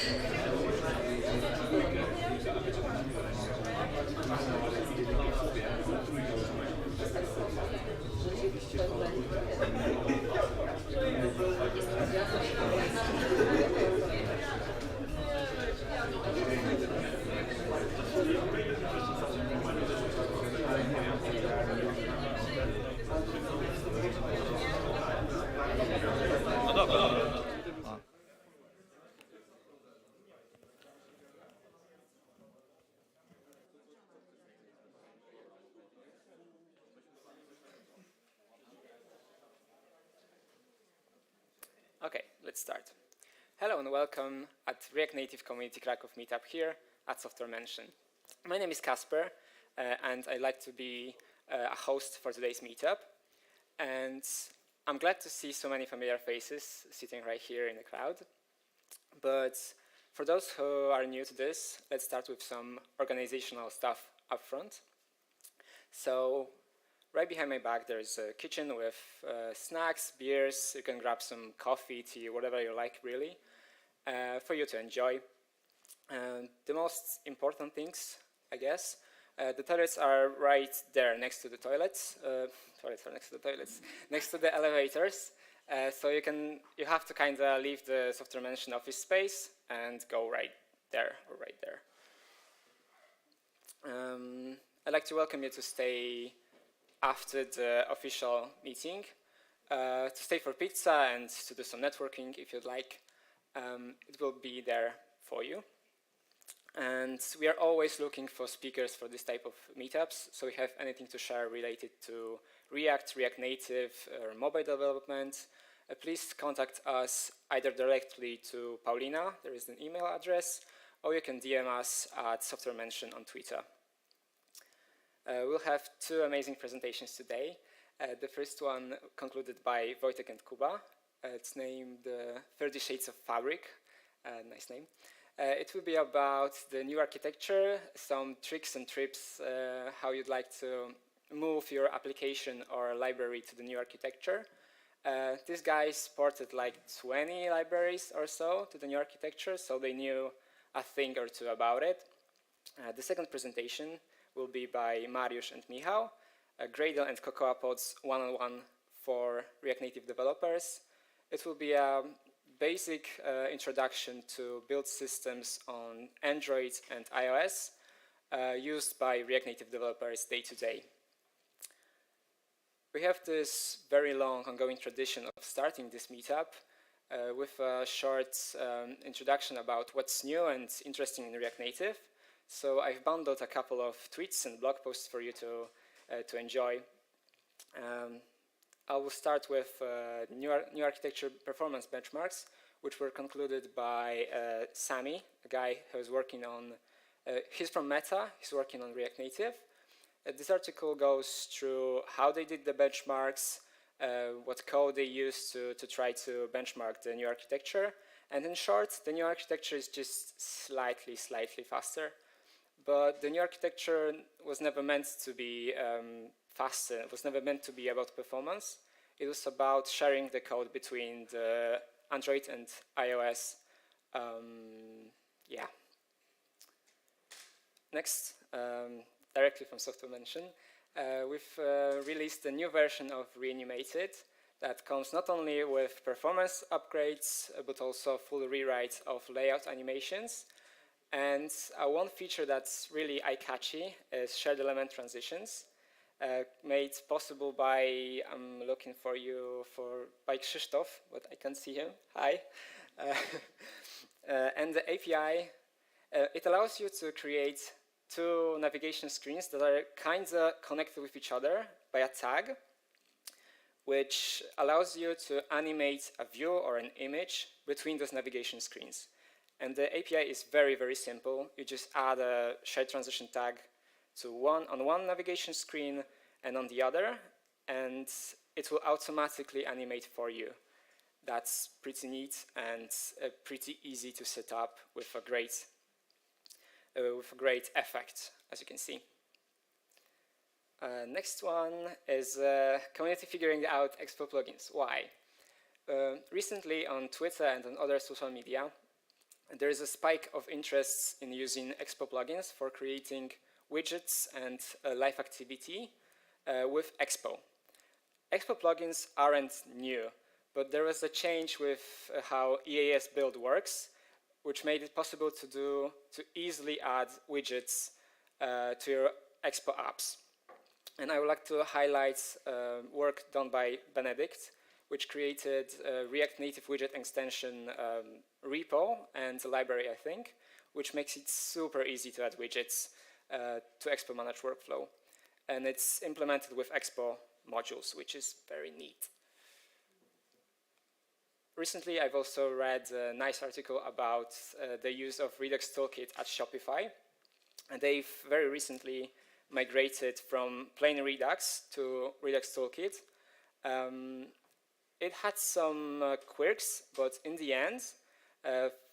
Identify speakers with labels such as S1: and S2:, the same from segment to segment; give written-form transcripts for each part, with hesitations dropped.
S1: No dobra, dobra.
S2: Okay, let's start. Hello and welcome at React Native Community Kraków Meetup here at Software Mention. My name is Kacper and I'd like to be a host for today's meetup. And I'm glad to see so many familiar faces sitting right here in the crowd. But for those who are new to this, let's start with some organizational stuff up front. So right behind my back, there's a kitchen with snacks, beers. You can grab some coffee, tea, whatever you like, really, for you to enjoy. The most important things, I guess, the toilets are right there next to the toilets. Toilets are next to the toilets, next to the elevators. So you have to kind of leave the Software Mention office space and go right there or right there. I'd like to welcome you to stay after the official meeting, to stay for pizza and to do some networking if you'd like. It will be there for you. And we are always looking for speakers for this type of meetups. So if you have anything to share related to React, React Native, or mobile development, please contact us either directly to Paulina, there is an email address, or you can DM us at Software Mention on Twitter. We'll have two amazing presentations today. The first one concluded by Wojtek and Kuba. It's named 30 Shades of Fabric, nice name. It will be about the new architecture, some tricks and tips, how you'd like to move your application or library to the new architecture. These guys ported like 20 libraries or so to the new architecture, so they knew a thing or two about it. The second presentation will be by Mariusz and Michał, Gradle and CocoaPods one-on-one for React Native developers. It will be a basic introduction to build systems on Android and iOS used by React Native developers day to day. We have this very long ongoing tradition of starting this meetup with a short introduction about what's new and interesting in React Native. So I've bundled a couple of tweets and blog posts for you to enjoy. I will start with new architecture performance benchmarks, which were concluded by Sami, a guy who's working on, he's from Meta, he's working on React Native. This article goes through how they did the benchmarks, what code they used to try to benchmark the new architecture. And in short, the new architecture is just slightly faster. But the new architecture was never meant to be faster. It was never meant to be about performance. It was about sharing the code between the Android and iOS. Yeah. Next, directly from Software Mention, we've released a new version of Reanimated that comes not only with performance upgrades, but also full rewrite of layout animations. And one feature that's really eye-catchy is shared element transitions, made possible by, I'm looking for you, by Krzysztof, but I can't see him, hi. And the API, it allows you to create two navigation screens that are kind of connected with each other by a tag, which allows you to animate a view or an image between those navigation screens. And the API is very simple. You just add a shared transition tag to on one navigation screen and on the other, and it will automatically animate for you. That's pretty neat and pretty easy to set up with a great effect, as you can see. Next one is community figuring out Expo plugins. Why? Recently on Twitter and on other social media, there is a spike of interest in using Expo plugins for creating widgets and live activity with Expo. Expo plugins aren't new, but there was a change with how EAS build works, which made it possible to easily add widgets to your Expo apps. And I would like to highlight work done by Benedict, which created a React Native widget extension repo and a library, I think, which makes it super easy to add widgets to Expo Manage workflow. And it's implemented with Expo modules, which is very neat. Recently, I've also read a nice article about the use of Redux Toolkit at Shopify. And they've very recently migrated from plain Redux to Redux Toolkit. It had some quirks, but in the end,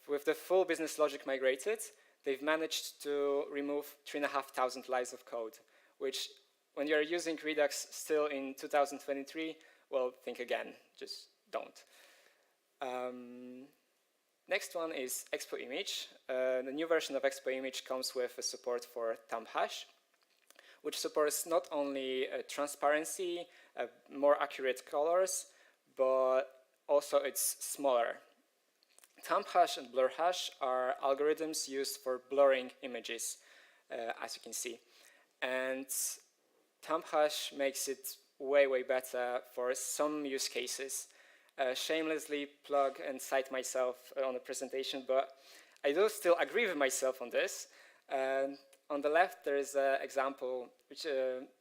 S2: with the full business logic migrated, they've managed to remove 3,500 lines of code, which when you're using Redux still in 2023, well, think again, just don't. Next one is Expo Image. The new version of Expo Image comes with a support for thumb hash, which supports not only transparency, more accurate colors, but also it's smaller. Thumb hash and blur hash are algorithms used for blurring images, as you can see. And thumb hash makes it way, way better for some use cases. Shamelessly plug and cite myself on the presentation, but I do still agree with myself on this. On the left, there is an example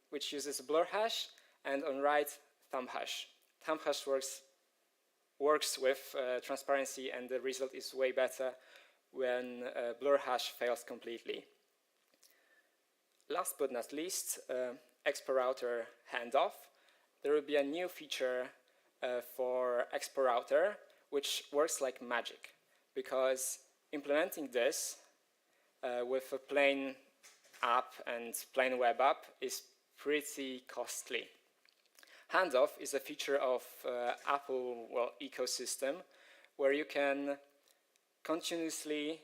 S2: which uses blur hash, and on right, thumb hash. Thumb hash works with transparency, and the result is way better when blur hash fails completely. Last but not least, Expo Router handoff. There will be a new feature for Expo Router, which works like magic, because implementing this with a plain app and plain web app is pretty costly. Handoff is a feature of Apple ecosystem where you can continuously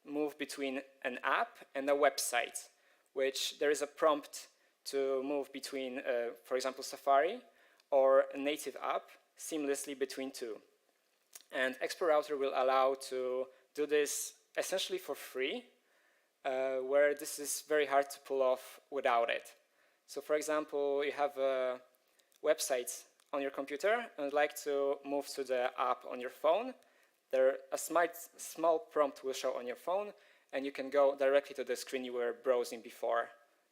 S2: move between an app and a website, which there is a prompt to move between, for example, Safari or a native app seamlessly between two. And Expo Router will allow to do this essentially for free, where this is very hard to pull off without it. So for example, you have a website on your computer and would like to move to the app on your phone. A small prompt will show on your phone, and you can go directly to the screen you were browsing before.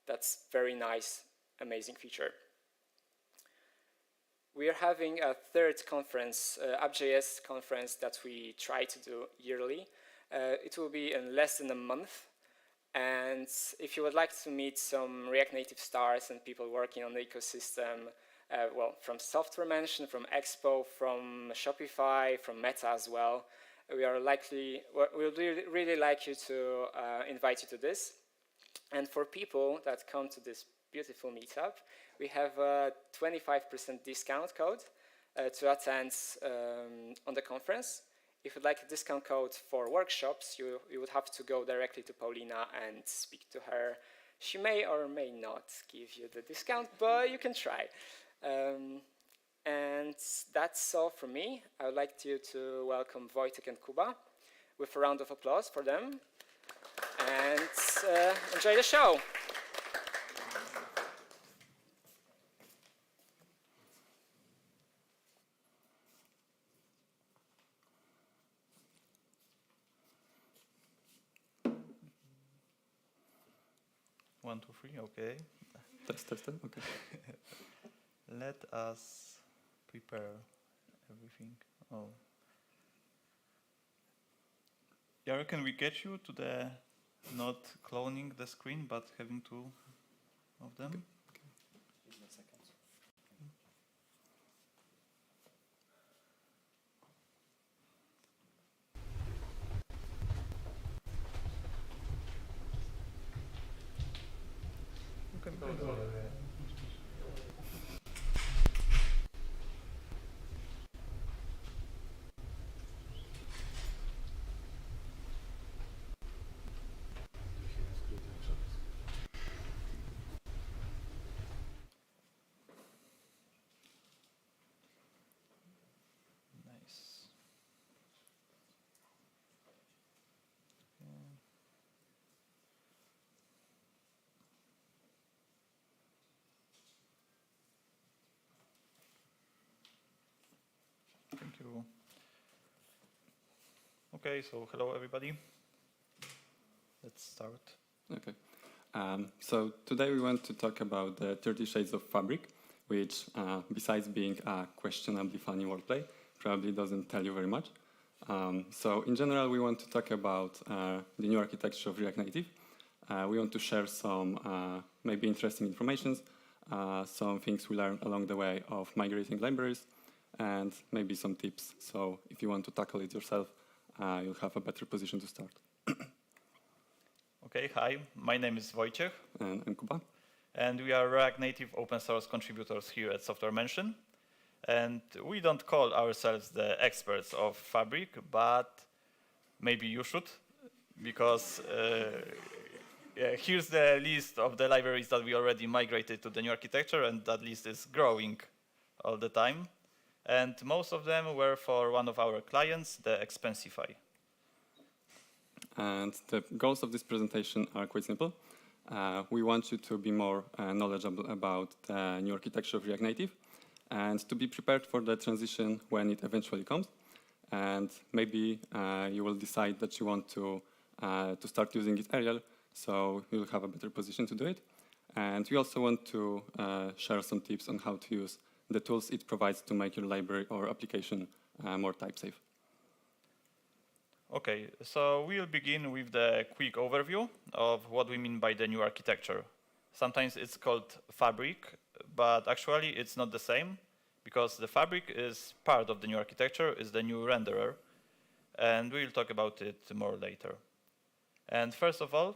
S2: That's very nice, amazing feature. We are having a third conference, App.js conference, that we try to do yearly. It will be in less than a month. And if you would like to meet some React Native stars and people working on the ecosystem, from Software Mansion, from Expo, from Shopify, from Meta as well, we'd really like you to invite you to this. And for people that come to this beautiful meetup, we have a 25% discount code to attend on the conference. If you'd like a discount code for workshops, you would have to go directly to Paulina and speak to her. She may or may not give you the discount, but you can try. And that's all from me. I would like you to welcome Wojtek and Kuba with a round of applause for them. And enjoy the show.
S3: One, two, three, okay.
S4: Test, okay.
S3: Let us prepare everything. Oh. Yeah, can we get you to the not cloning the screen, but having two of them?
S4: Okay.
S2: Give me a second.
S4: You can go.
S3: Okay, so hello everybody. Let's start.
S4: Okay. So today we want to talk about the 30 Shades of Fabric, which, besides being a questionably funny wordplay, probably doesn't tell you very much. So in general, we want to talk about the new architecture of React Native. We want to share some maybe interesting information, some things we learned along the way of migrating libraries, and maybe some tips. So if you want to tackle it yourself, you'll have a better position to start.
S3: Okay, hi, my name is Wojtek.
S4: And I'm Kuba.
S3: And we are React Native open source contributors here at Software Mention. And we don't call ourselves the experts of Fabric, but maybe you should, because here's the list of the libraries that we already migrated to the new architecture, and that list is growing all the time. And most of them were for one of our clients, the Expensify.
S4: And the goals of this presentation are quite simple. We want you to be more knowledgeable about the new architecture of React Native and to be prepared for the transition when it eventually comes. And maybe you will decide that you want to start using it earlier, so you'll have a better position to do it. And we also want to share some tips on how to use the tools it provides to make your library or application more type-safe.
S3: Okay, so we'll begin with the quick overview of what we mean by the new architecture. Sometimes it's called Fabric, but actually it's not the same, because the Fabric is part of the new architecture, is the new renderer, and we'll talk about it more later. And first of all,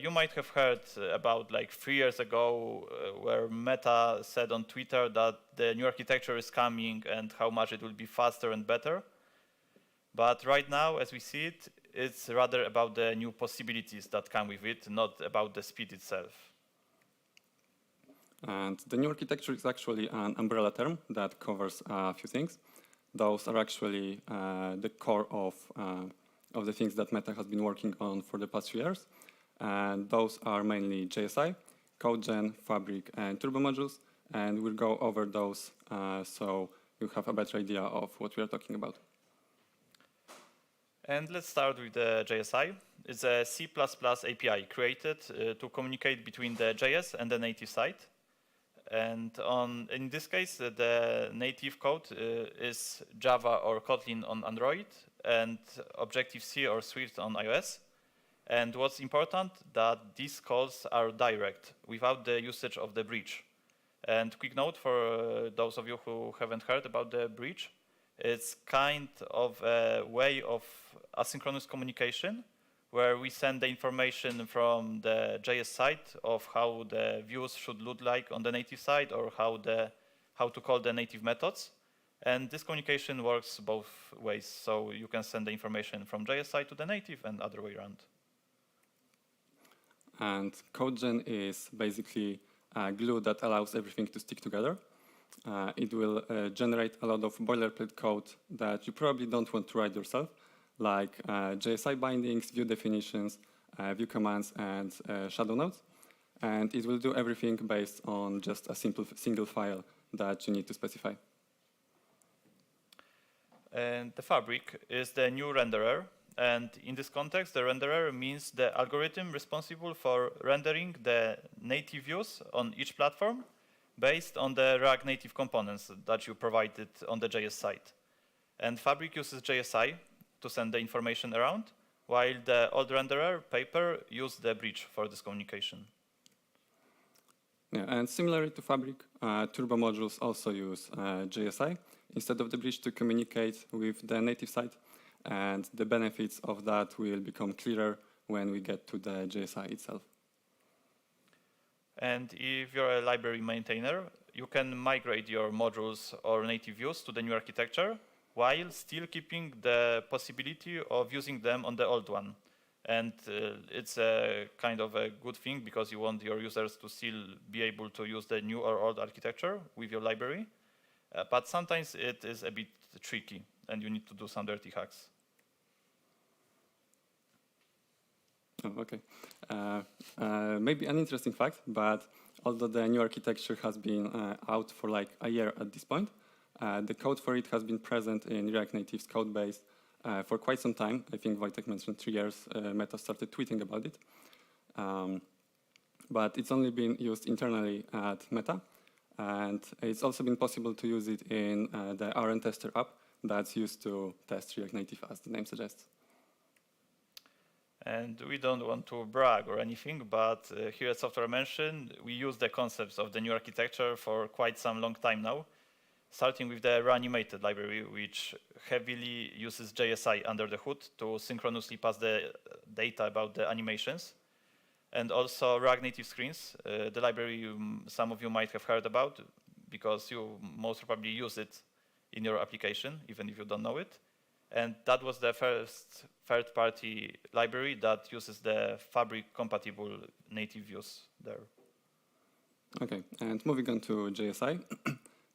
S3: you might have heard about like 3 years ago where Meta said on Twitter that the new architecture is coming and how much it will be faster and better. But right now, as we see it, it's rather about the new possibilities that come with it, not about the speed itself.
S4: And the new architecture is actually an umbrella term that covers a few things. Those are actually the core of the things that Meta has been working on for the past few years. And those are mainly JSI, CodeGen, Fabric, and Turbo modules. And we'll go over those so you have a better idea of what we are talking about.
S3: And let's start with the JSI. It's a C++ API created to communicate between the JS and the native side. And in this case, the native code is Java or Kotlin on Android and Objective-C or Swift on iOS. And what's important, that these calls are direct, without the usage of the bridge. And quick note for those of you who haven't heard about the bridge, it's kind of a way of asynchronous communication where we send the information from the JS side of how the views should look like on the native side or how to call the native methods. And this communication works both ways, so you can send the information from JS side to the native and other way around.
S4: And CodeGen is basically a glue that allows everything to stick together. It will generate a lot of boilerplate code that you probably don't want to write yourself, like JSI bindings, view definitions, view commands, and shadow nodes. And it will do everything based on just a simple single file that you need to specify.
S3: And the Fabric is the new renderer. And in this context, the renderer means the algorithm responsible for rendering the native views on each platform based on the React Native components that you provided on the JS side. And Fabric uses JSI to send the information around, while the old renderer, Paper, used the bridge for this communication.
S4: Yeah, and similarly to Fabric, Turbo modules also use JSI instead of the bridge to communicate with the native side. And the benefits of that will become clearer when we get to the JSI itself.
S3: And if you're a library maintainer, you can migrate your modules or native views to the new architecture while still keeping the possibility of using them on the old one. And it's a kind of a good thing because you want your users to still be able to use the new or old architecture with your library. But sometimes it is a bit tricky and you need to do some dirty hacks.
S4: Oh, okay. Maybe an interesting fact, but although the new architecture has been out for like a year at this point, the code for it has been present in React Native's code base for quite some time. I think Wojtek mentioned 3 years, Meta started tweeting about it. But it's only been used internally at Meta. And it's also been possible to use it in the RN Tester app that's used to test React Native, as the name suggests.
S3: And we don't want to brag or anything, but here at Software Mention, we use the concepts of the new architecture for quite some long time now, starting with the reanimated library, which heavily uses JSI under the hood to synchronously pass the data about the animations. And also React Native Screens, the library some of you might have heard about, because you most probably use it in your application, even if you don't know it. And that was the first third-party library that uses the Fabric-compatible native views there.
S4: Okay, and moving on to JSI,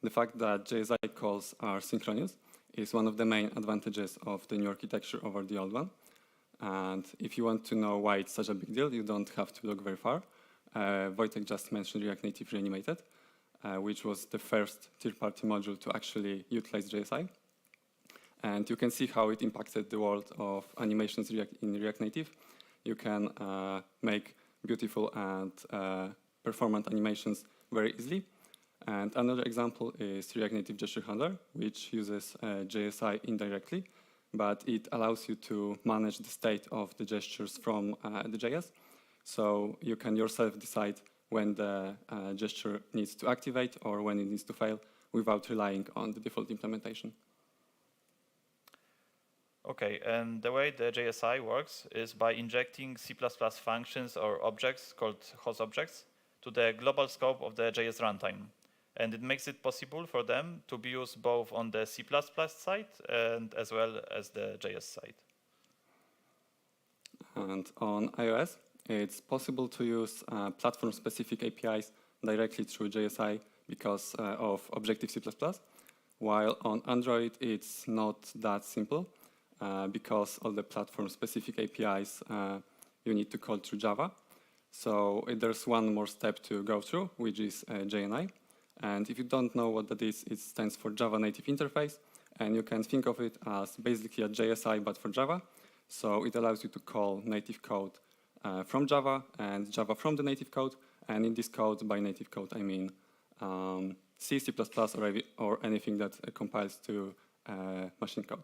S4: the fact that JSI calls are synchronous is one of the main advantages of the new architecture over the old one. And if you want to know why it's such a big deal, you don't have to look very far. Wojtek just mentioned React Native Reanimated, which was the first third-party module to actually utilize JSI. And you can see how it impacted the world of animations in React Native. You can make beautiful and performant animations very easily. And another example is React Native Gesture Handler, which uses JSI indirectly, but it allows you to manage the state of the gestures from the JS. So you can yourself decide when the gesture needs to activate or when it needs to fail without relying on the default implementation.
S3: Okay, and the way the JSI works is by injecting C++ functions or objects called host objects to the global scope of the JS runtime. And it makes it possible for them to be used both on the C++ side and as well as the JS side.
S4: And on iOS, it's possible to use platform-specific APIs directly through JSI because of Objective-C++, while on Android, it's not that simple. Because all the platform-specific APIs you need to call through Java. So there's one more step to go through, which is JNI. And if you don't know what that is, it stands for Java Native Interface. And you can think of it as basically a JSI, but for Java. So it allows you to call native code from Java and Java from the native code. And in this code, by native code, I mean C, C++, or anything that compiles to machine code.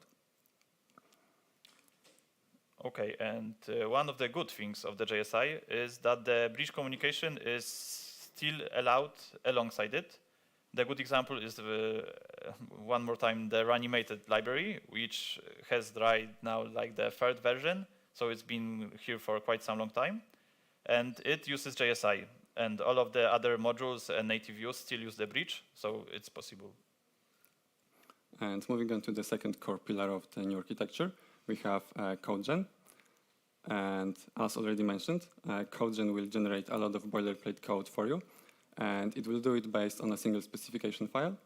S3: Okay, and one of the good things of the JSI is that the bridge communication is still allowed alongside it. The good example is, one more time, the reanimated library, which has right now like the third version, so it's been here for quite some long time. And it uses JSI, and all of the other modules and native views still use the bridge, so it's possible.
S4: And moving on to the second core pillar of the new architecture, we have CodeGen. And as already mentioned, CodeGen will generate a lot of boilerplate code for you. And it will do it based on a single specification file.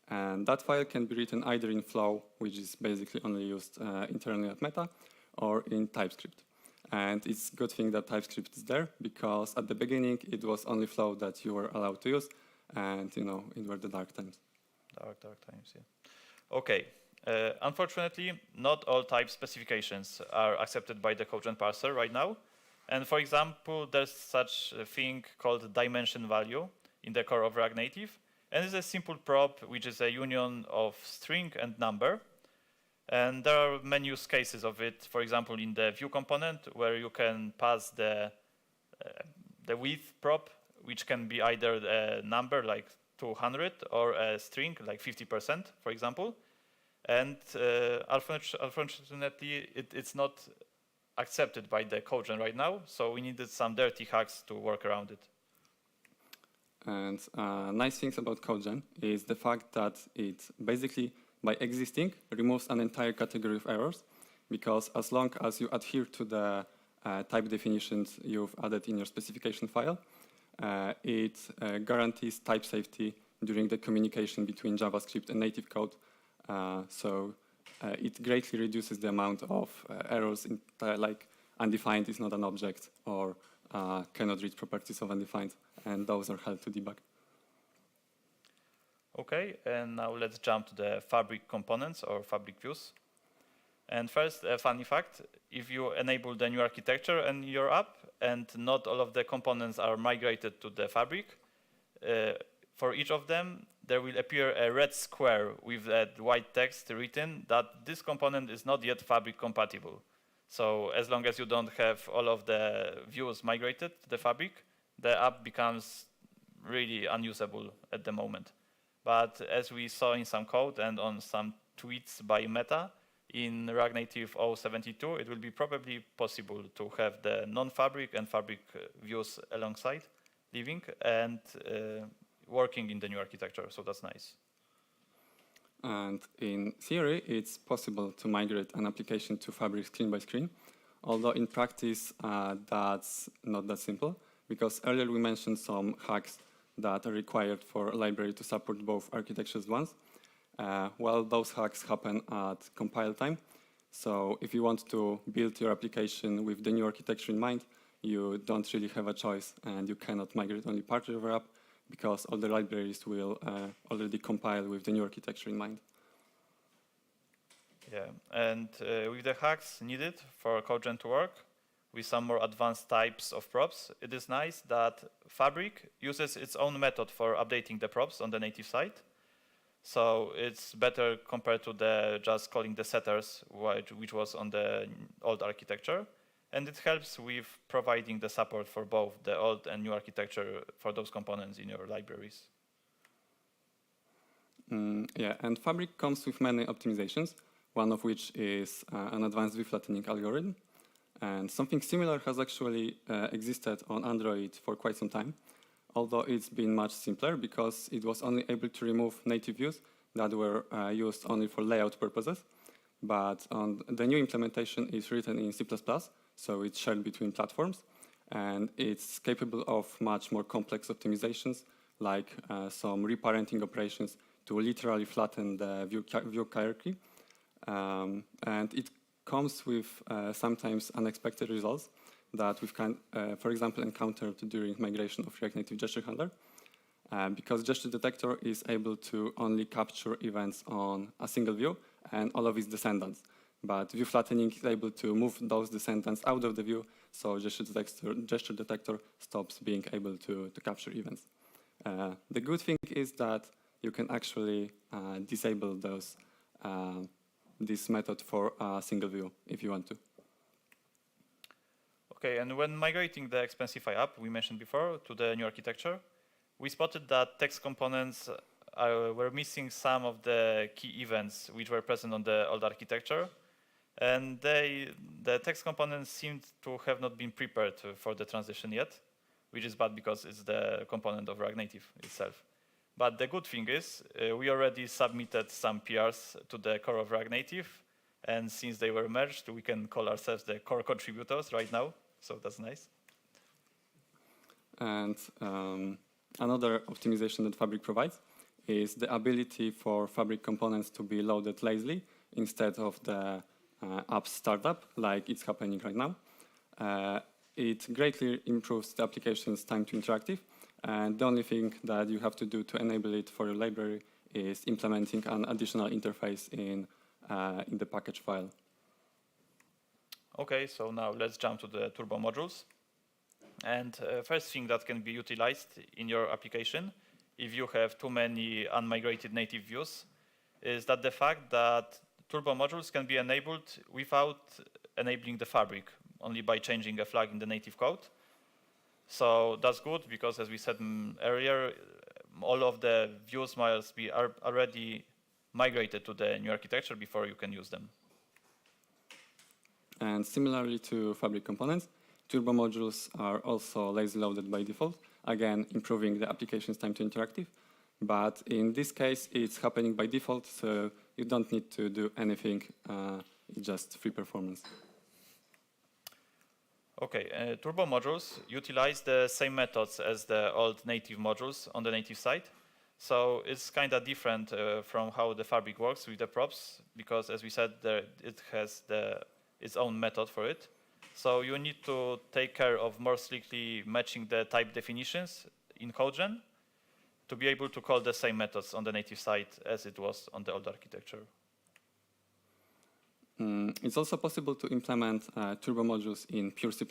S4: And that file can be written either in Flow, which is basically only used internally at Meta, or in TypeScript. And it's a good thing that TypeScript is there, because at the beginning, it was only Flow that you were allowed to use. And, you know, it were the dark times.
S3: Dark times, yeah. Okay. Unfortunately, not all type specifications are accepted by the CodeGen parser right now. And for example, there's such a thing called dimension value in the core of React Native. And it's a simple prop, which is a union of string and number. And there are many use cases of it, for example, in the view component, where you can pass the width prop, which can be either a number like 200 or a string like 50%, for example. And unfortunately, it's not accepted by the CodeGen right now, so we needed some dirty hacks to work around it.
S4: And nice things about CodeGen is the fact that it basically, by existing, removes an entire category of errors, because as long as you adhere to the type definitions you've added in your specification file, it guarantees type safety during the communication between JavaScript and native code. So it greatly reduces the amount of errors in like undefined is not an object, or cannot read properties of undefined, and those are hard to debug.
S3: Okay, and now let's jump to the Fabric components or Fabric views. And first, a funny fact, if you enable the new architecture in your app and not all of the components are migrated to the Fabric, for each of them, there will appear a red square with that white text written that this component is not yet Fabric compatible. So as long as you don't have all of the views migrated to the Fabric, the app becomes really unusable at the moment. But as we saw in some code and on some tweets by Meta, in React Native 0.72, it will be probably possible to have the non-Fabric and Fabric views alongside living and working in the new architecture, so that's nice.
S4: And in theory, it's possible to migrate an application to Fabric screen by screen, although in practice, that's not that simple, because earlier we mentioned some hacks that are required for a library to support both architectures once. Well, those hacks happen at compile time. So if you want to build your application with the new architecture in mind, you don't really have a choice, and you cannot migrate only part of your app because all the libraries will already compile with the new architecture in mind.
S3: Yeah, and with the hacks needed for CodeGen to work, with some more advanced types of props, it is nice that Fabric uses its own method for updating the props on the native side. So it's better compared to the just calling the setters, which was on the old architecture. And it helps with providing the support for both the old and new architecture for those components in your libraries.
S4: Yeah, and Fabric comes with many optimizations, one of which is an advanced view flattening algorithm. And something similar has actually existed on Android for quite some time, although it's been much simpler because it was only able to remove native views that were used only for layout purposes. But the new implementation is written in C++, so it's shared between platforms, and it's capable of much more complex optimizations, like some reparenting operations to literally flatten the view hierarchy. And it comes with sometimes unexpected results that we've, for example, encountered during migration of React Native gesture handler, because gesture detector is able to only capture events on a single view and all of its descendants. But view flattening is able to move those descendants out of the view, so gesture detector stops being able to capture events. The good thing is that you can actually disable this method for a single view if you want to.
S3: Okay, and when migrating the Expensify app we mentioned before to the new architecture, we spotted that text components were missing some of the key events which were present on the old architecture. And the text components seemed to have not been prepared for the transition yet, which is bad because it's the component of React Native itself. But the good thing is we already submitted some PRs to the core of React Native, and since they were merged, we can call ourselves the core contributors right now, so that's nice.
S4: And another optimization that Fabric provides is the ability for Fabric components to be loaded lazily instead of the app startup, like it's happening right now. It greatly improves the application's time to interactive, and the only thing that you have to do to enable it for your library is implementing an additional interface in the package file.
S3: Okay, so now let's jump to the turbo modules. And first thing that can be utilized in your application, if you have too many unmigrated native views, is that the fact that turbo modules can be enabled without enabling the Fabric, only by changing a flag in the native code. So that's good because, as we said earlier, all of the views must be already migrated to the new architecture before you can use them.
S4: And similarly to Fabric components, turbo modules are also lazy loaded by default, again improving the application's time to interactive. But in this case, it's happening by default, so you don't need to do anything, it's just free performance.
S3: Okay, turbo modules utilize the same methods as the old native modules on the native side. So it's kind of different from how the Fabric works with the props, because as we said, it has its own method for it. So you need to take care of more strictly matching the type definitions in CodeGen to be able to call the same methods on the native side as it was on the old architecture.
S4: It's also possible to implement turbo modules in pure C++,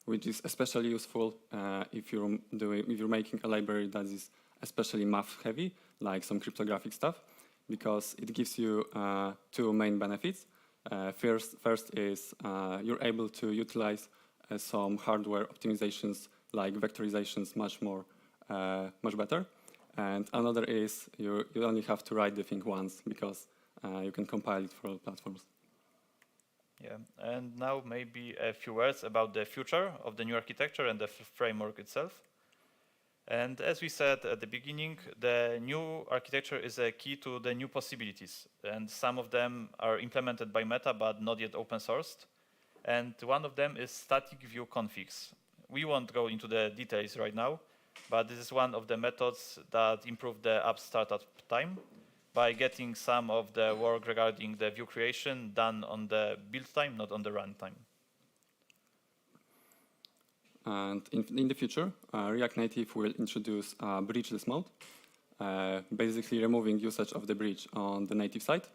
S4: which is especially useful if you're making a library that is especially math heavy, like some cryptographic stuff, because it gives you two main benefits. First is you're able to utilize some hardware optimizations like vectorizations much better. And another is you only have to write the thing once because you can compile it for all platforms.
S3: Yeah, and now maybe a few words about the future of the new architecture and the framework itself. And as we said at the beginning, the new architecture is a key to the new possibilities. And some of them are implemented by Meta, but not yet open sourced. And one of them is static view configs. We won't go into the details right now, but this is one of the methods that improve the app startup time by getting some of the work regarding the view creation done on the build time, not on the run time.
S4: And in the future, React Native will introduce a bridgeless mode, basically removing usage of the bridge on the native side.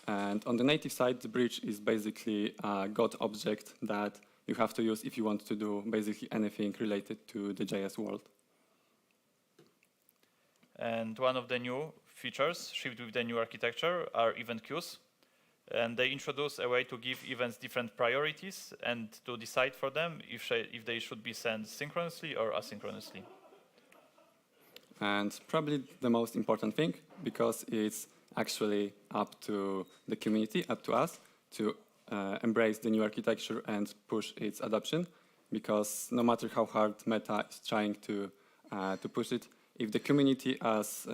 S4: And on the native side, the bridge is basically a God object that you have to use if you want to do basically anything related to the JS world.
S3: And one of the new features shipped with the new architecture are event queues. And they introduce a way to give events different priorities and to decide for them if they should be sent synchronously or asynchronously.
S4: And probably the most important thing, because it's actually up to the community, up to us, to embrace the new architecture and push its adoption, because no matter how hard Meta is trying to push it, if the community as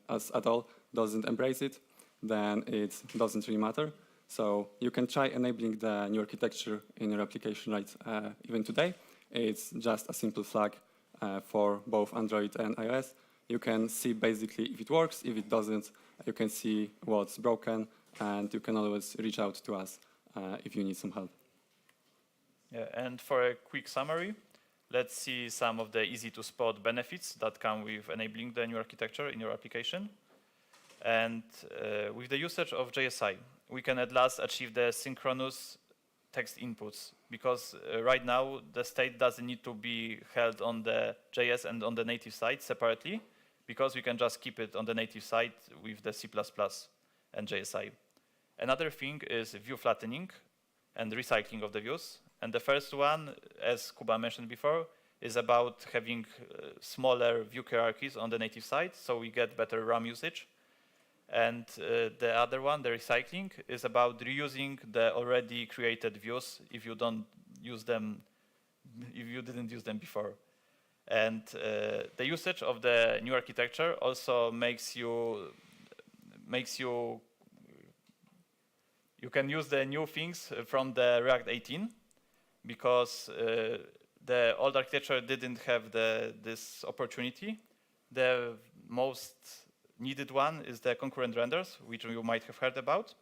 S4: at all doesn't embrace it, then it doesn't really matter. So you can try enabling the new architecture in your application right even today. It's just a simple flag for both Android and iOS. You can see basically if it works, if it doesn't, you can see what's broken, and you can always reach out to us if you need some help.
S3: Yeah, and for a quick summary, let's see some of the easy to spot benefits that come with enabling the new architecture in your application. And with the usage of JSI, we can at last achieve the synchronous text inputs, because right now the state doesn't need to be held on the JS and on the native side separately, because we can just keep it on the native side with the C++ and JSI. Another thing is view flattening and recycling of the views. And the first one, as Kuba mentioned before, is about having smaller view hierarchies on the native side, so we get better RAM usage. And the other one, the recycling, is about reusing the already created views if you don't use them, if you didn't use them before. And the usage of the new architecture also makes you can use the new things from the React 18, because the old architecture didn't have this opportunity. The most needed one is the concurrent renders, which you might have heard about.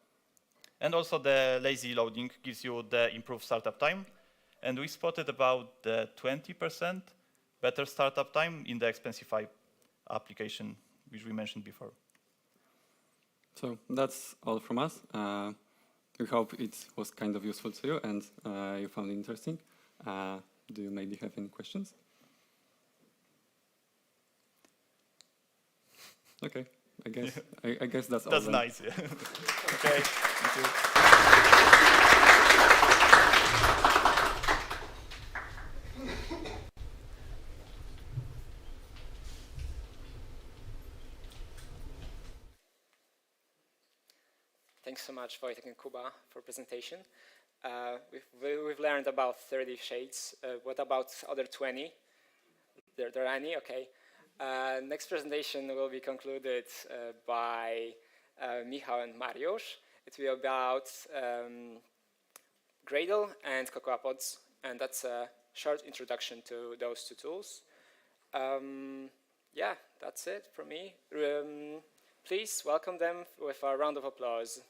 S3: And also the lazy loading gives you the improved startup time. And we spotted about the 20% better startup time in the Expensify application, which we mentioned before.
S4: So that's all from us. We hope it was kind of useful to you and you found it interesting. Do you maybe have any questions? Okay, I guess that's all.
S3: That's
S4: then.
S3: nice, yeah. Okay, thank you.
S2: Thanks so much, Wojtek and Kuba, for presentation. We've learned about 30 shades. What about other 20? There are any? Okay. Next presentation will be concluded by Michał and Mariusz. It will be about Gradle and CocoaPods, and that's a short introduction to those two tools. Yeah, that's it from me. Please welcome them with a round of applause.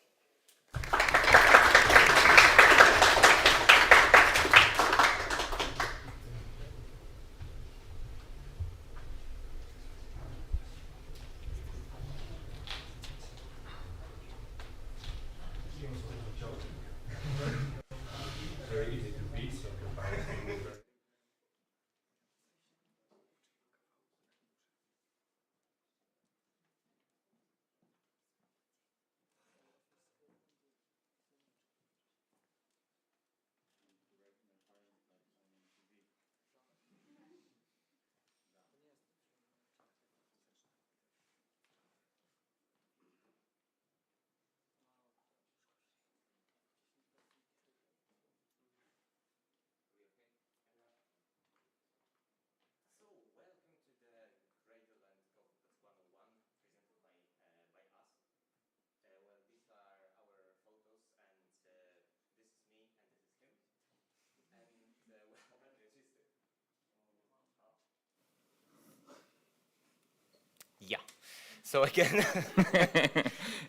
S1: So again,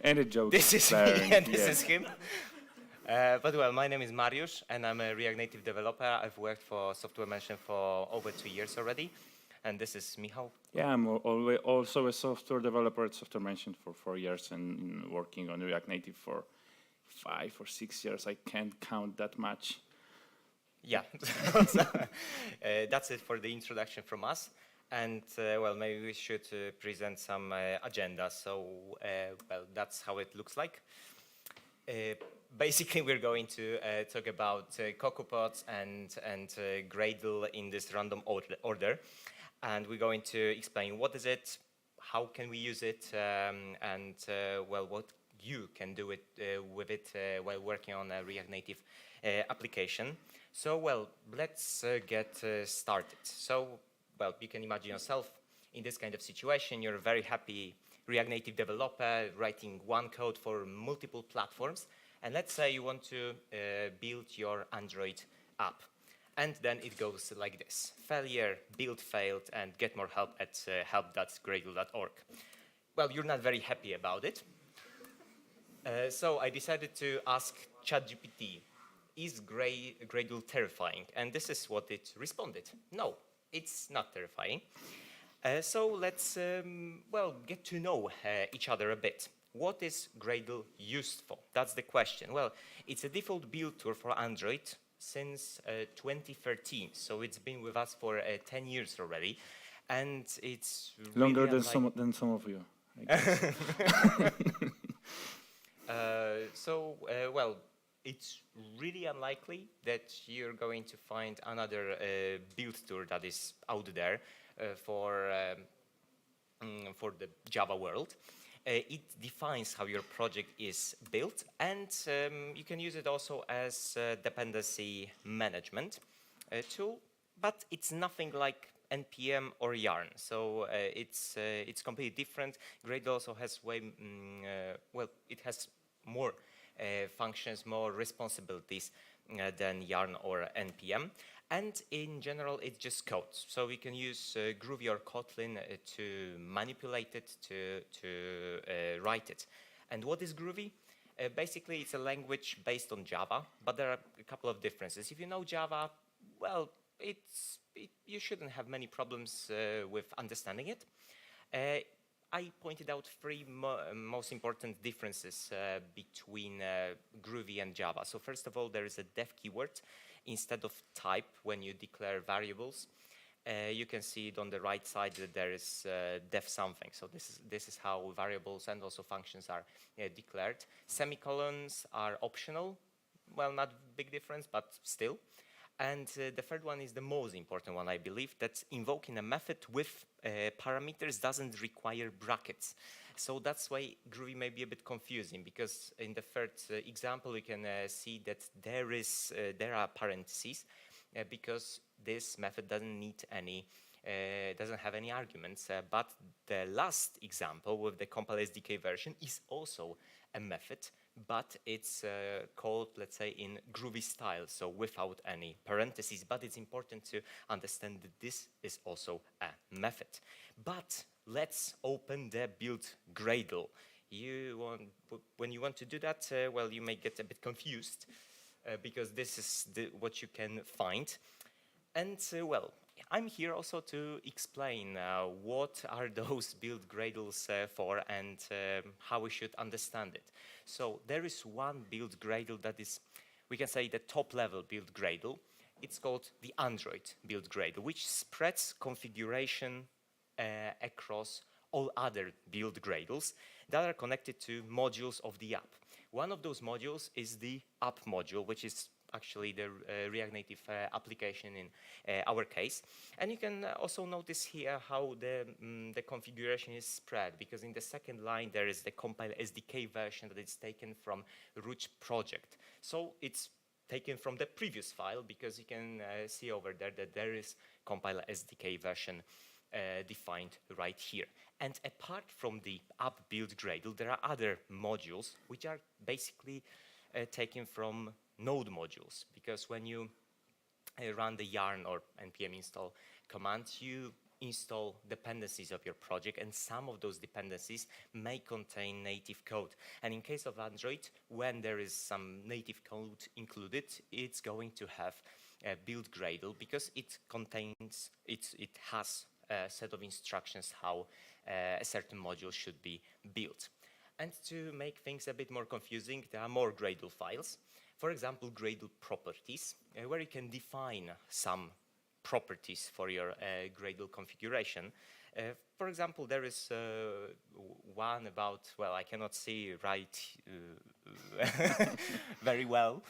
S5: Any joke.
S1: this is me
S5: learned,
S1: and this
S5: yeah.
S1: is him. But well, my name is Mariusz, and I'm a React Native developer. I've worked for Software Mention for over 2 years already. And this is Michał.
S5: Yeah, I'm also a software developer at Software Mention for 4 years and working on React Native for 5 or 6 years. I can't count that much.
S1: Yeah, that's it for the introduction from us. And well, maybe we should present some agenda. So well, that's how it looks like. Basically, we're going to talk about CocoaPods and Gradle in this random order. And we're going to explain what is it, how can we use it, and well, what you can do with it while working on a React Native application. So, well, let's get started. So, well, you can imagine yourself in this kind of situation. You're a very happy React Native developer writing one code for multiple platforms. And let's say you want to build your Android app. And then it goes like this: failure, build failed, and get more help at help.gradle.org. Well, you're not very happy about it. So I decided to ask ChatGPT, is Gradle terrifying? And this is what it responded. No, it's not terrifying. So let's, well, get to know each other a bit. What is Gradle used for? That's the question. Well, it's a default build tool for Android since 2013, so it's been with us for 10 years already, and it's
S5: Longer
S1: really
S5: than some of you. I guess.
S1: Well, it's really unlikely that you're going to find another build tool that is out there for the Java world. It defines how your project is built, and you can use it also as a dependency management tool, but it's nothing like NPM or Yarn, so it's completely different. Gradle also has well, it has more functions, more responsibilities than Yarn or NPM. And in general, it's just code. So we can use Groovy or Kotlin to manipulate it, to write it. And what is Groovy? Basically, it's a language based on Java, but there are a couple of differences. If you know Java, well, you shouldn't have many problems with understanding it. I pointed out three most important differences between Groovy and Java. So first of all, there is a def keyword instead of type when you declare variables. You can see it on the right side that there is def something. So this is how variables and also functions are declared. Semicolons are optional. Well, not big difference, but still. And the third one is the most important one, I believe, that invoking a method with parameters doesn't require brackets. So that's why Groovy may be a bit confusing, because in the third example, we can see that there are parentheses because this method doesn't need any, doesn't have any arguments. But the last example with the compile SDK version is also a method, but it's called, let's say, in Groovy style, so without any parentheses. But it's important to understand that this is also a method. But let's open the build Gradle. When you want to do that, well, you may get a bit confused because this is what you can find. And well, I'm here also to explain what are those build Gradles for and how we should understand it. So there is one build Gradle that is, we can say, the top level build Gradle. It's called the Android build Gradle, which spreads configuration across all other build Gradles that are connected to modules of the app. One of those modules is the app module, which is actually the React Native application in our case. And you can also notice here how the configuration is spread, because in the second line there is the compile SDK version that is taken from root project. So it's taken from the previous file, because you can see over there that there is compile SDK version defined right here. And apart from the app build Gradle, there are other modules which are basically taken from node modules, because when you run the yarn or npm install command, you install dependencies of your project, and some of those dependencies may contain native code. And in case of Android, when there is some native code included, it's going to have build Gradle because it contains, it has a set of instructions how a certain module should be built. And to make things a bit more confusing, there are more Gradle files. For example, Gradle properties, where you can define some properties for your Gradle configuration. For example, there is one about, well, I cannot see right very well,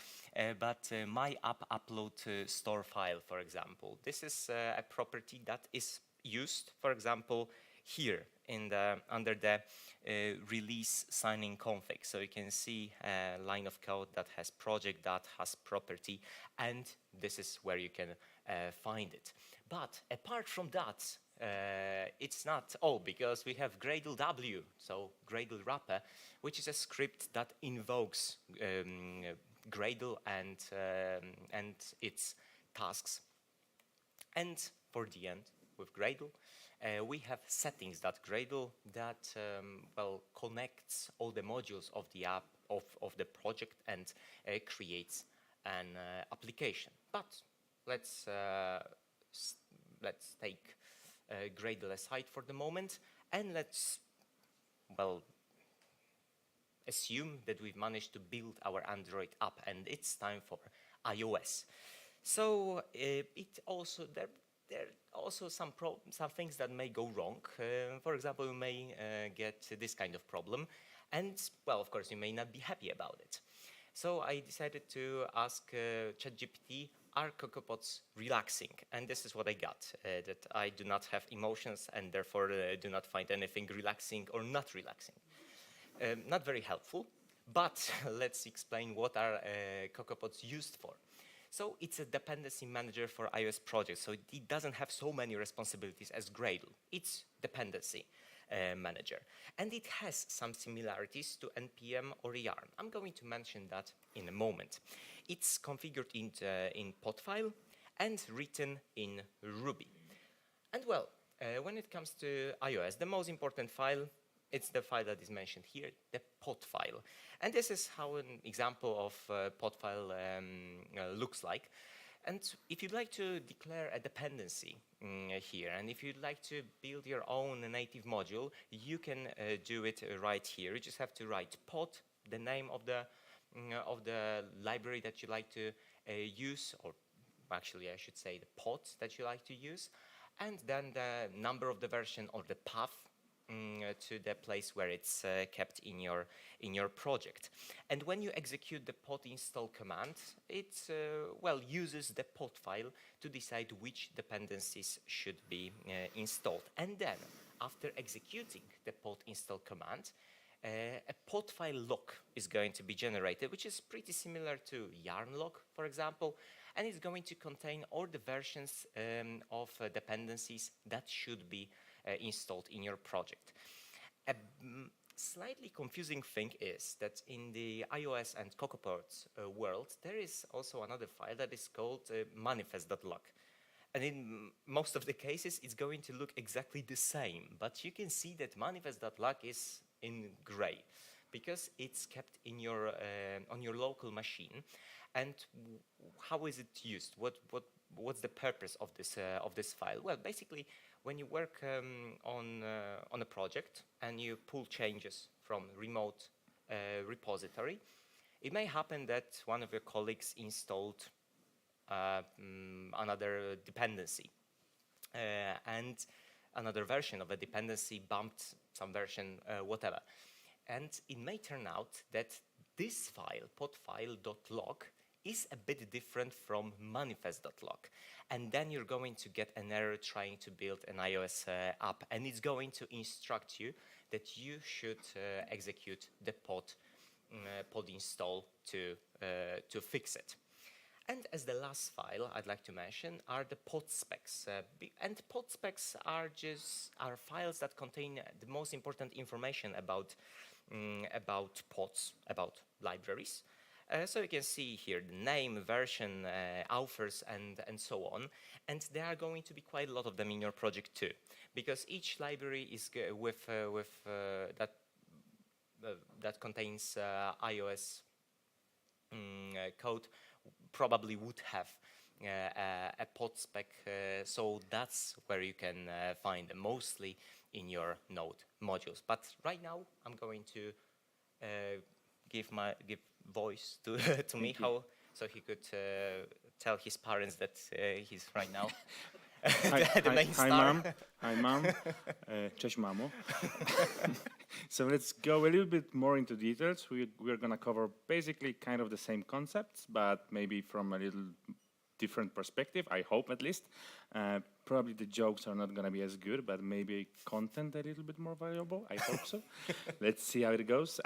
S1: but my app upload store file, for example. This is a property that is used, for example, here in the under the release signing config. So you can see a line of code that has project, that has property, and this is where you can find it. But apart from that, it's not all, because we have Gradle W, so Gradle wrapper, which is a script that invokes Gradle and its tasks. And for the end, with Gradle, we have settings that Gradle that well, connects all the modules of the app of the project and creates an application. But let's take Gradle aside for the moment, and let's, well, assume that we've managed to build our Android app, and it's time for iOS. So it also there are also some things that may go wrong. For example, you may get this kind of problem, and well, of course, you may not be happy about it. So I decided to ask ChatGPT, are CocoaPods relaxing? And this is what I got, that I do not have emotions and therefore do not find anything relaxing or not relaxing. Not very helpful, but let's explain what are CocoaPods used for. So it's a dependency manager for iOS projects, so it doesn't have so many responsibilities as Gradle. It's dependency manager. And it has some similarities to NPM or Yarn. I'm going to mention that in a moment. It's configured in pod file and written in Ruby. And well, when it comes to iOS, the most important file, it's the file that is mentioned here, the pod file. And this is how an example of pod file looks like. And if you'd like to declare a dependency here, and if you'd like to build your own native module, you can do it right here. You just have to write pod, the name of the library that you like to use, or actually I should say the pods that you like to use, and then the number of the version or the path to the place where it's kept in your project. And when you execute the pod install command, it well, uses the pod file to decide which dependencies should be installed. And then, after executing the pod install command, a pod file lock is going to be generated, which is pretty similar to yarn lock, for example, and it's going to contain all the versions of dependencies that should be installed in your project. A slightly confusing thing is that in the iOS and CocoaPods world, there is also another file that is called manifest.log. And in most of the cases, it's going to look exactly the same, but you can see that manifest.log is in gray because it's kept in your on your local machine. And how is it used? What's the purpose of this file? Well, basically, when you work on a project and you pull changes from remote repository, it may happen that one of your colleagues installed another dependency and another version of a dependency bumped some version, whatever. And it may turn out that this file, podfile.log, is a bit different from manifest.log. And then you're going to get an error trying to build an iOS app, and it's going to instruct you that you should execute the pod install to fix it. And as the last file I'd like to mention are the pod specs. And pod specs are files that contain the most important information about pods, about libraries. So you can see here the name, version, authors, and so on. And there are going to be quite a lot of them in your project too, because each library is with that contains iOS code probably would have a pod spec, so that's where you can find them, mostly in your Node modules. But right now, I'm going to give voice to to Michał, so he could tell his parents that he's right now the main
S5: Hi,
S1: star.
S5: mom. Hi, mom. Cześć, mamo. So let's go a little bit more into details. We're going to cover basically kind of the same concepts, but maybe from a little different perspective, I hope at least. Probably the jokes are not going to be as good, but maybe content a little bit more valuable. I hope so. Let's see how it goes.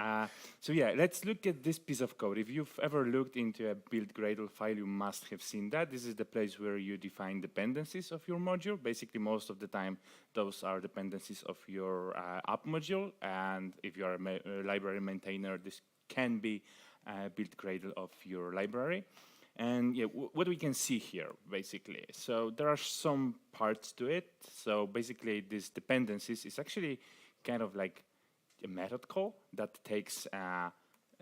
S5: So yeah, let's look at this piece of code. If you've ever looked into a build Gradle file, you must have seen that. This is the place where you define dependencies of your module. Basically, most of the time, those are dependencies of your app module. And if you are a library maintainer, this can be build Gradle of your library. And yeah, what we can see here, basically. So there are some parts to it. So basically, these dependencies is actually kind of like a method call that takes a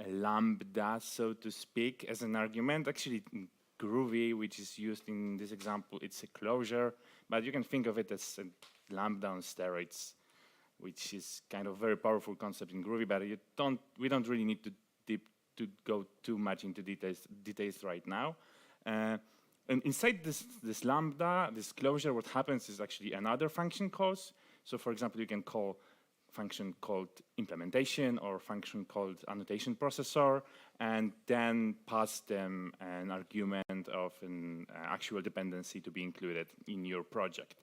S5: lambda, so to speak, as an argument. Actually, in Groovy, which is used in this example, it's a closure. But you can think of it as a lambda on steroids, which is kind of very powerful concept in Groovy. But we don't really need to go too much into details right now. And inside this lambda, this closure, what happens is actually another function calls. So for example, you can call function called implementation or function called annotation processor, and then pass them an argument of an actual dependency to be included in your project.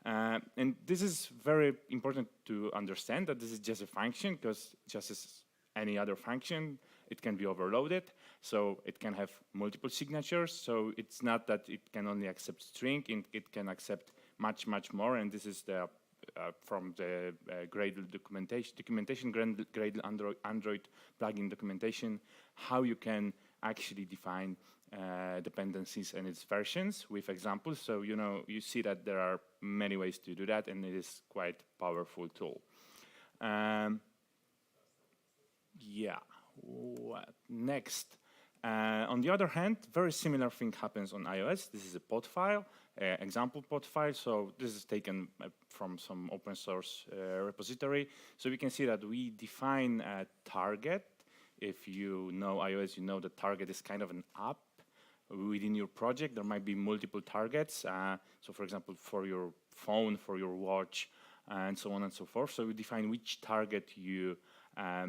S5: And this is very important to understand that this is just a function, because just as any other function, it can be overloaded, so it can have multiple signatures. So it's not that it can only accept string, it can accept much more. And this is the from the Gradle documentation, Gradle Android plugin documentation, how you can actually define dependencies and its versions with examples. So you see that there are many ways to do that, and it is quite powerful tool. Yeah. What next? On the other hand, very similar thing happens on iOS. This is a pod file, example pod file. So this is taken from some open source repository. So we can see that we define a target. If you know iOS, you know that target is kind of an app within your project. There might be multiple targets. So for example, for your phone, for your watch, and so on and so forth. So we define which target you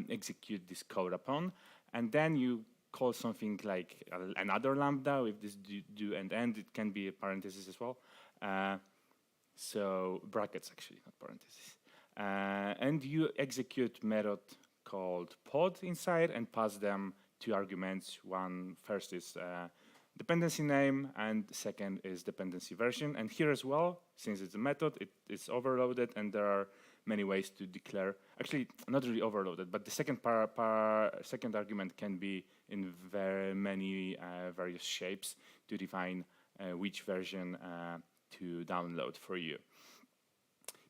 S5: execute this code upon, and then you call something like another lambda with this do and end. It can be a parenthesis as well. So brackets, actually, not parentheses. And you execute method called pod inside and pass them two arguments. First is dependency name, and second is dependency version. And here as well, since it's a method, it is overloaded, and there are many ways to declare. Actually, not really overloaded, but the second second argument can be in very many various shapes to define which version to download for you.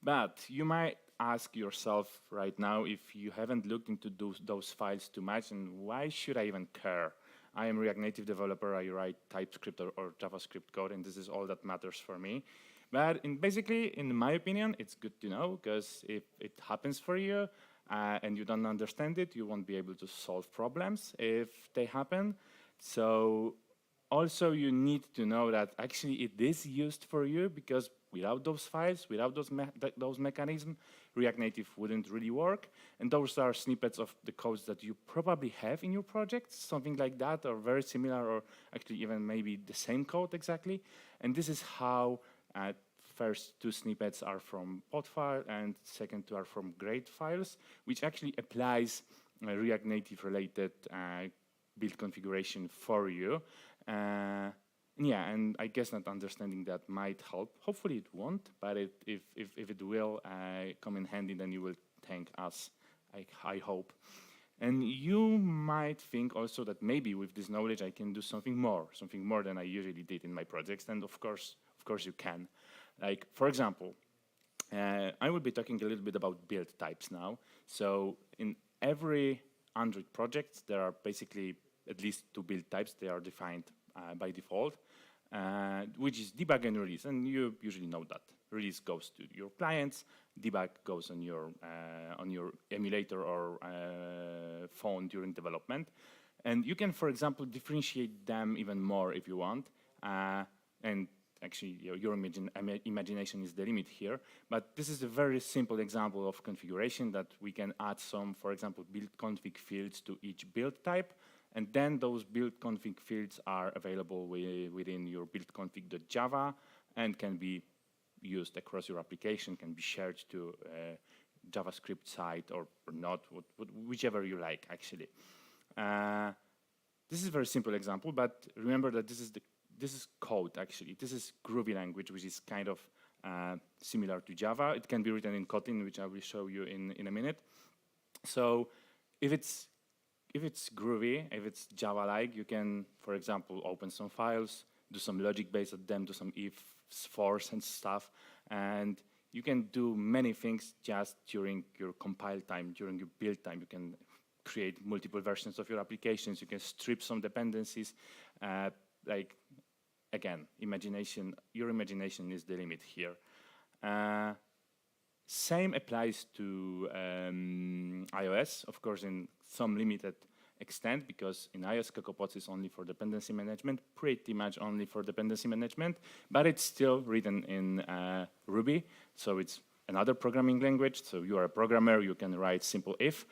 S5: But you might ask yourself right now, if you haven't looked into those files too much, and why should I even care? I am a React Native developer. I write TypeScript or JavaScript code, and this is all that matters for me. But basically, in my opinion, it's good to know, because if it happens for you and you don't understand it, you won't be able to solve problems if they happen. So also you need to know that actually it is used for you, because without those files, without those mechanisms, React Native wouldn't really work. And those are snippets of the codes that you probably have in your project, something like that, or very similar, or actually even maybe the same code exactly. And this is how first two snippets are from pod file, and second two are from grade files, which actually applies React Native related build configuration for you. Yeah, and I guess not understanding that might help. Hopefully it won't, but if it will come in handy, then you will thank us, I hope. And you might think also that maybe with this knowledge I can do something more than I usually did in my projects. And of course you can. Like, for example, I will be talking a little bit about build types now. So in every Android project, there are basically at least 2 build types. They are defined by default, which is debug and release. And you usually know that. Release goes to your clients, debug goes on your emulator or phone during development. And you can, for example, differentiate them even more if you want. And actually, your imagination is the limit here. But this is a very simple example of configuration that we can add some, for example, build config fields to each build type. And then those build config fields are available within your build config.java and can be used across your application, can be shared to a JavaScript site or not, whichever you like, actually. This is a very simple example, but remember that this is code, actually. This is Groovy language, which is kind of similar to Java. It can be written in Kotlin, which I will show you in a minute. So if it's Groovy, if it's Java-like, you can, for example, open some files, do some logic based on them, do some ifs, fors, and stuff, and you can do many things just during your compile time, during your build time. You can create multiple versions of your applications. You can strip some dependencies. Like, again, your imagination is the limit here. Same applies to iOS, of course, in some limited extent, because in iOS, CocoaPods is only for dependency management, pretty much only for dependency management, but it's still written in Ruby, so it's another programming language. So you are a programmer, you can write simple if,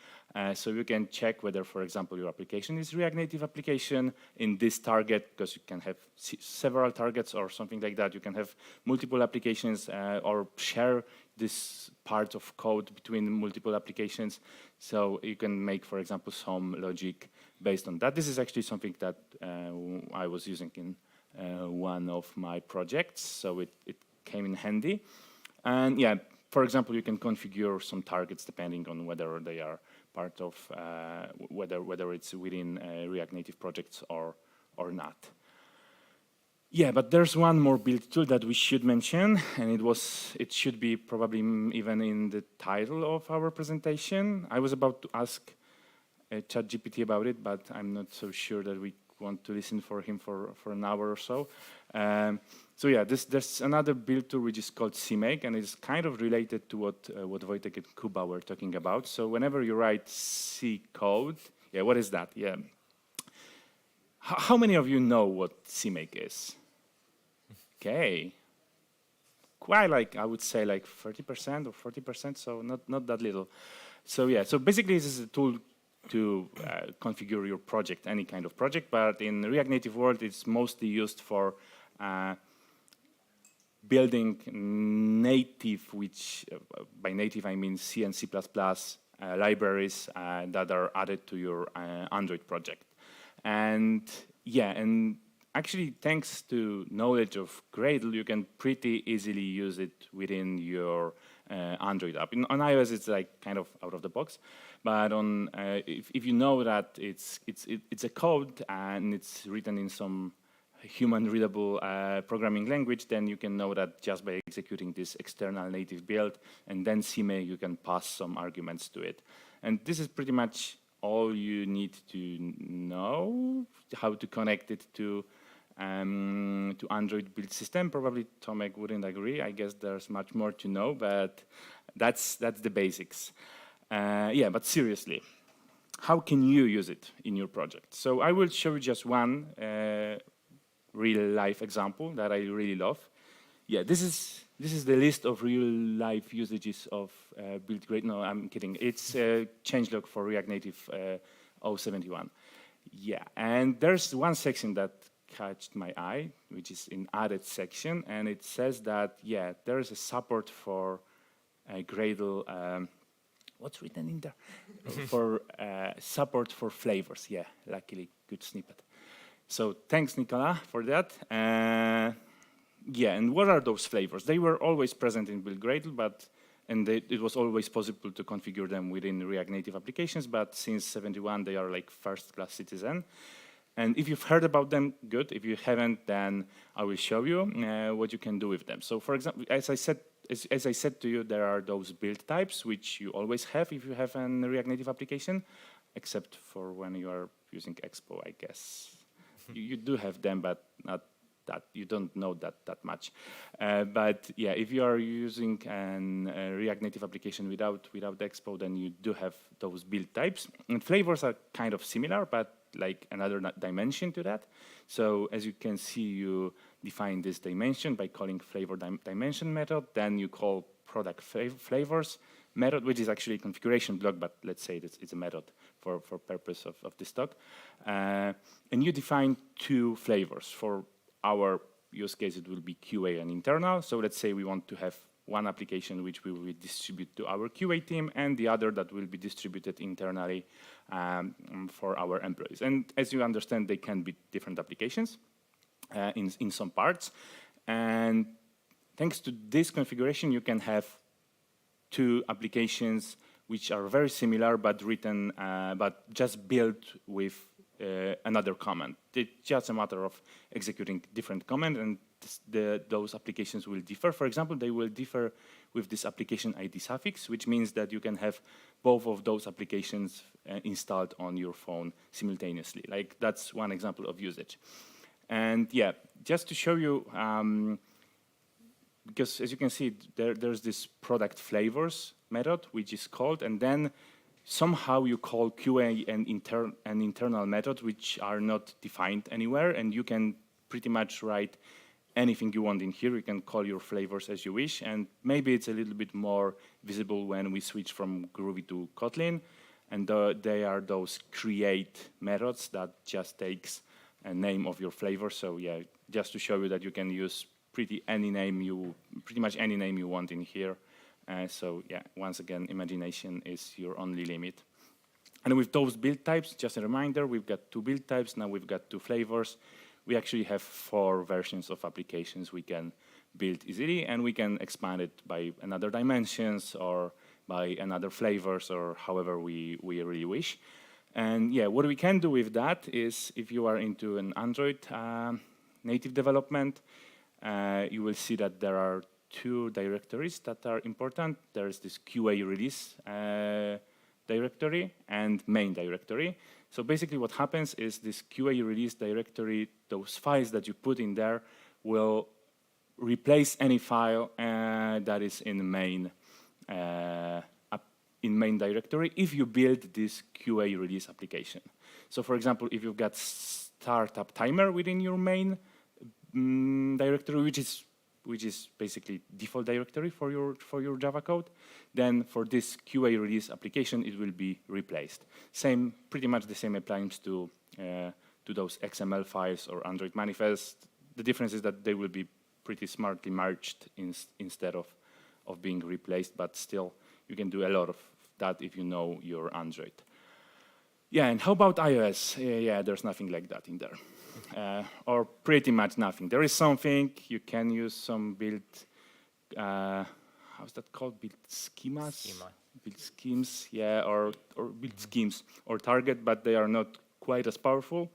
S5: so you can check whether, for example, your application is React Native application in this target, because you can have several targets or something like that. You can have multiple applications or share this part of code between multiple applications. So you can make, for example, some logic based on that. This is actually something that I was using in one of my projects, so it came in handy. And yeah, for example, you can configure some targets depending on whether they are part of, whether it's within React Native projects or not. Yeah, but there's one more build tool that we should mention, and it should be probably even in the title of our presentation. I was about to ask ChatGPT about it, but I'm not so sure that we want to listen for him for an hour or so. So yeah, there's another build tool which is called CMake, and it's kind of related to what Wojtek and Kuba were talking about. So whenever you write C code, yeah, what is that? Yeah. How many of you know what CMake is? Okay. Quite like, I would say like 30% or 40%, so not that little. So yeah, so basically this is a tool to configure your project, any kind of project, but in the React Native world, it's mostly used for building native, which by native I mean C and C++ libraries that are added to your Android project. And yeah, and actually thanks to knowledge of Gradle, you can pretty easily use it within your Android app. On iOS, it's like kind of out of the box, but on if you know that it's a code and it's written in some human-readable programming language, then you can know that just by executing this external native build and then CMake, you can pass some arguments to it. And this is pretty much all you need to know, how to connect it to Android build system. Probably Tomek wouldn't agree. I guess there's much more to know, but that's the basics. Yeah, but seriously, how can you use it in your project? So I will show you just one real-life example that I really love. Yeah, this is the list of real-life usages of build Gradle. No, I'm kidding. It's a changelog for React Native 071. Yeah, and there's one section that caught my eye, which is in added section, and it says that, yeah, there is a support for Gradle, what's written in there? For support for flavors, yeah, luckily, good snippet. So thanks, Nicola, for that. Yeah, and what are those flavors? They were always present in build Gradle, but and it was always possible to configure them within React Native applications, but since 71, they are like first-class citizen. And if you've heard about them, good. If you haven't, then I will show you what you can do with them. So for example, as I said to you, there are those build types, which you always have if you have a React Native application, except for when you are using Expo, I guess. You do have them, but not that you don't know that much. But yeah, if you are using a React Native application without Expo, then you do have those build types. And flavors are kind of similar, but like another dimension to that. So as you can see, you define this dimension by calling flavor dimension method. Then you call product flavors method, which is actually a configuration block, but let's say it's a method for purpose of this talk. And you define two flavors. For our use case, it will be QA and internal. So let's say we want to have one application which we will distribute to our QA team, and the other that will be distributed internally for our employees. And as you understand, they can be different applications in some parts. And thanks to this configuration, you can have two applications which are very similar, but written, but just built with another command. It's just a matter of executing different command, and those applications will differ. For example, they will differ with this application ID suffix, which means that you can have both of those applications installed on your phone simultaneously. Like, that's one example of usage. And yeah, just to show you, because as you can see, there's this product flavors method, which is called, and then somehow you call QA and internal methods, which are not defined anywhere, and you can pretty much write anything you want in here. You can call your flavors as you wish, and maybe it's a little bit more visible when we switch from Groovy to Kotlin, and they are those create methods that just takes a name of your flavor. So yeah, just to show you that you can use pretty much any name you want in here. So yeah, once again, imagination is your only limit. And with those build types, just a reminder, we've got two build types, now we've got two flavors. We actually have 4 versions of applications we can build easily, and we can expand it by another dimensions or by another flavors or however we really wish. And yeah, what we can do with that is, if you are into an Android native development, you will see that there are 2 directories that are important. There's this QA release directory and main directory. So basically what happens is this QA release directory, those files that you put in there will replace any file that is in main directory if you build this QA release application. So for example, if you've got startup timer within your main directory, which is basically default directory for your Java code, then for this QA release application, it will be replaced. Pretty much the same applies to those XML files or Android manifest. The difference is that they will be pretty smartly merged instead of being replaced, but still, you can do a lot of that if you know your Android. Yeah, and how about iOS? Yeah, there's nothing like that in there. Or pretty much nothing. There is something, you can use some build, how's that called? Build schemas? Build schemes, yeah, or build schemes or target, but they are not quite as powerful.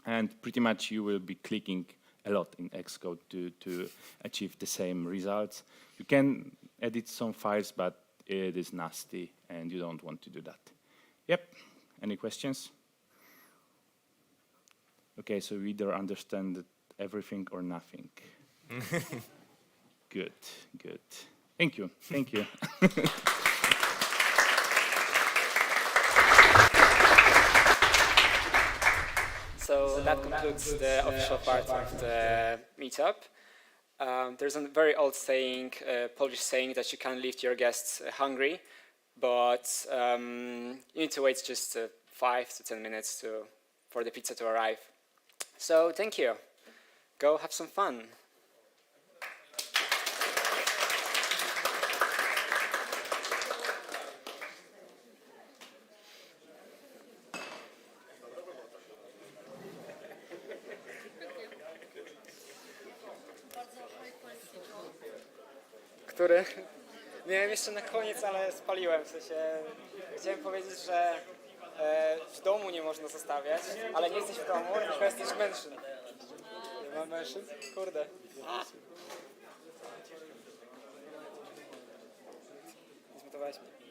S5: And pretty much you will be clicking a lot in Xcode to achieve the same results. You can edit some files, but it is nasty and you don't want to do that. Yep, any questions? Okay, so we either understand everything or nothing. Good. Thank you.
S2: So that concludes the official part of the meetup. There's a very old saying, Polish saying, that you can't leave your guests hungry, but you need to wait just 5 to 10 minutes for the pizza to arrive. So thank you. Go have some fun. Który? Miałem jeszcze na koniec, ale spaliłem. W sensie chciałem powiedzieć, że w domu nie można zostawiać, ale nie jesteś w domu, tylko jesteś mężczyzn. Nie mam mężczyzn? Kurde. Zmutowałeś mnie.